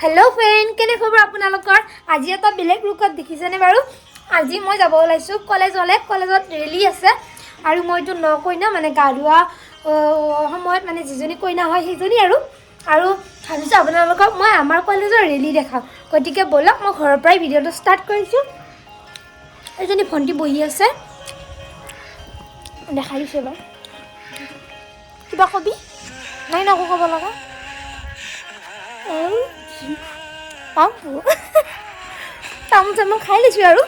Hello friend केने खबर आपनालोकर আজি এটা বেলেগ লুকত দেখিছেনে বাৰু আজি মই যাব ওলাইছো কলেজত ৰেলি আছে আৰু মইটো ন কইনা মানে গাৰুৱা সময়ত মানে যিজনী কইনা হয় সেইজনী আৰু ভাবিছো আপোনালোকক মই আমাৰ কলেজৰ ৰেলি দেখাম গতিকে বলক মই ঘৰৰ পৰাই ভিডিওটো ষ্টাৰ্ট কৰিছো এজনী ভণ্টি বহি আছে দেখাইছো বাৰু কিবা কবি নাই নকো কব লগা তাম চাম খাই লৈছোঁ আৰু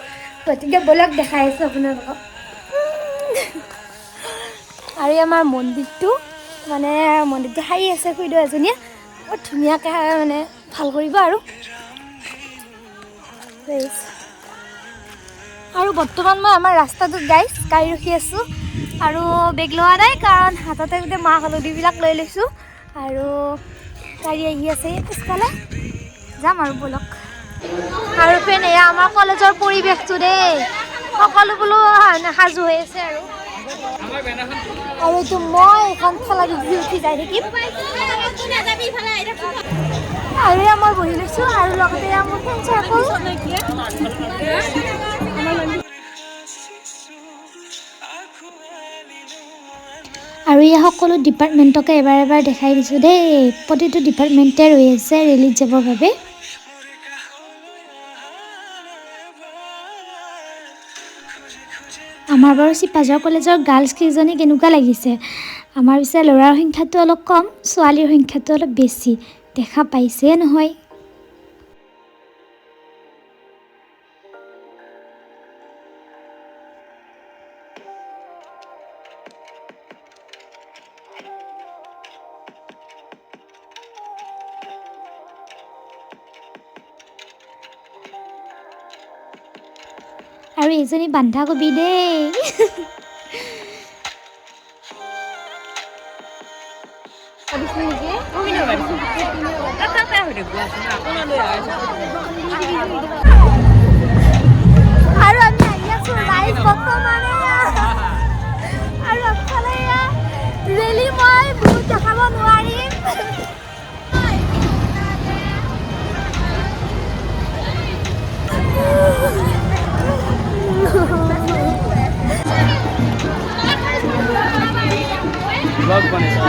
গতিকে বলক দেখাই আছোঁ আপোনালোকক আৰু আমাৰ মন্দিৰটো সাৰি আছে খুইদেউ এজনীয়ে বৰ ধুনীয়াকৈ মানে ভাল কৰিব আৰু বৰ্তমান মই আমাৰ ৰাস্তাটোত গাড়ী ৰখি আছোঁ আৰু বেগ লোৱা নাই কাৰণ হাততে গোটেই মাহ হালধিবিলাক লৈ লৈছোঁ আৰু গাড়ী আহি আছে পিছফালে যাম আৰু বলক আৰু ফ্ৰেণ্ড এয়া আমাৰ কলেজৰ পৰিৱেশটো দেই সকলো বোলো সাজু হৈ আছে আৰু এইটো মই এখন ঠেলা দি উঠি যাই থাকিম আৰু এয়া মই বহি লৈছোঁ আৰু লগতে এয়া মোৰ ফ্ৰেণ্ড চাৰ্কল আৰু এই সকলো ডিপাৰ্টমেণ্টকে এবাৰ দেখাই দিছোঁ দেই প্ৰতিটো ডিপাৰ্টমেণ্টে ৰৈ আছে ৰেলীত যাবৰ বাবে আমাৰ বাৰু চিপাঝাৰ কলেজৰ গাৰ্লছ কেইজনী কেনেকুৱা লাগিছে আমাৰ পিছে ল'ৰাৰ সংখ্যাটো অলপ কম ছোৱালীৰ সংখ্যাটো অলপ বেছি দেখা পাইছে নহয় আৰু এইজনী বন্ধাকবি দেই আৰু আমি আহি আছোঁ লাইভ বৰ্তমানে আৰু আগফালে ৰেলি মই বহুত দেখাব নোৱাৰিম ब्लॉग बनेगा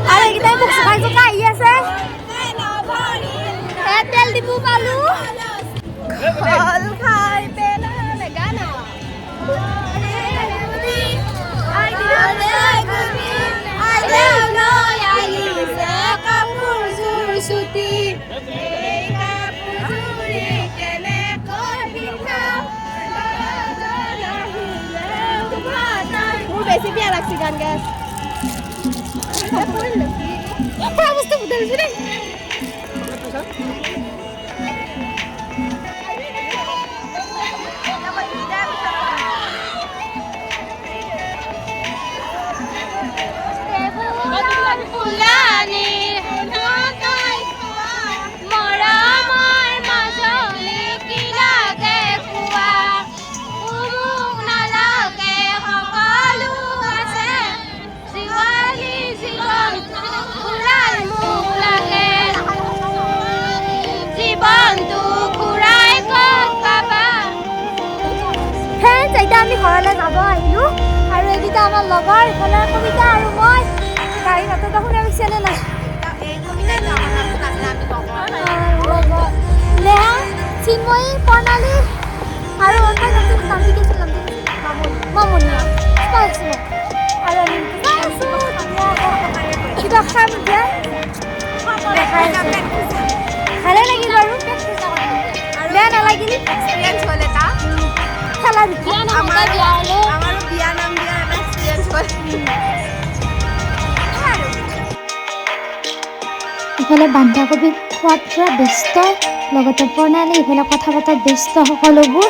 আৰু এইকেইটাই মোক জোকাই আহি আছে তেল ডিপু পালো কল খাই পেলালে গানা বেছি বেয়া লাগছে গান গাছ বস্তু বুঝাইছো দেই আমি ঘৰলৈ যাব আহিলোঁ আৰু এইকেইটা আমাৰ লগৰ ইফালে কবিতা আৰু মই গাড়ী মাতত শুনা পাইছেনে নাই নেহা চিন্ময়ী প্ৰণালী আৰু মামনি আৰু কিবা খাম এতিয়া ভালে লাগিল বাৰু বেয়া নালাগিল এক্সপিৰিয়েঞ্চ হ'ল এটা খেলা আমাৰো বিয়া নাম দিয়া এটা এক্সপিৰিয়েঞ্চ হ'ল ইফালে বন্ধাকবি খোৱাত পুৰা ব্যস্ত লগতে প্ৰণালী ইফালে কথা পতাত ব্যস্ত সকলোবোৰ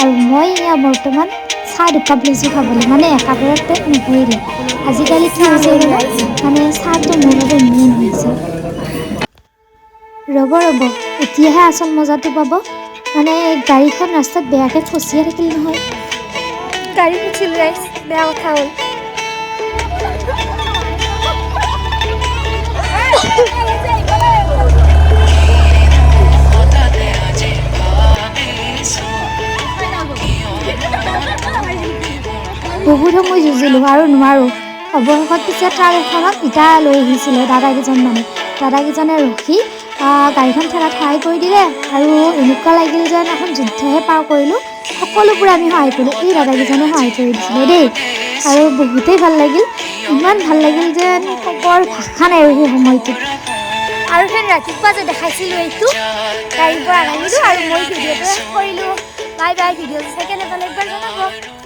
আৰু মই এয়া বৰ্তমান চাহ দুকাপ লৈছোঁ খাবলৈ মানে একাপতে নকৰিলে আজিকালি কি হৈছে মানে চাহটো মোৰ বাবে মেইন হৈছে ৰ'ব এতিয়াহে আচল মজাটো পাব মানে গাড়ীখন ৰাস্তাত বেয়াকৈ ফচিয়ে থাকিল নহয় গাড়ী ফচিল গাইছ বেয়া কথা হ'ল বহুত সময় যুঁজিলোঁ আৰু নোৱাৰোঁ। অৱশেষত পিছে ট্ৰাক এখনত ইটা লৈ আহিছিলে দাদাকেইজনে ৰখি গাড়ীখন ঠেলাত সহায় কৰি দিলে আৰু এনেকুৱা লাগিল যেন এখন যুদ্ধহে পাৰ কৰিলোঁ। সকলোবোৰে আমি সহায় কৰিলোঁ, এই দাদাকেইজনে সহায় কৰি দিছিলে দেই। আৰু বহুতেই ভাল লাগিল, ইমান ভাল লাগিল যেন ক'বৰ ভাষা নাই আৰু সেই সময়টোত। আৰু সেই ৰাতিপুৱা যে দেখাইছিলোঁ এইটো গাড়ীৰ পৰা নামিলোঁ আৰু মই ভিডিঅ'টো কৰিলোঁ। বাই বাই, ভিডিঅ'টো চাই কেনে পালে একবাৰ জনাব।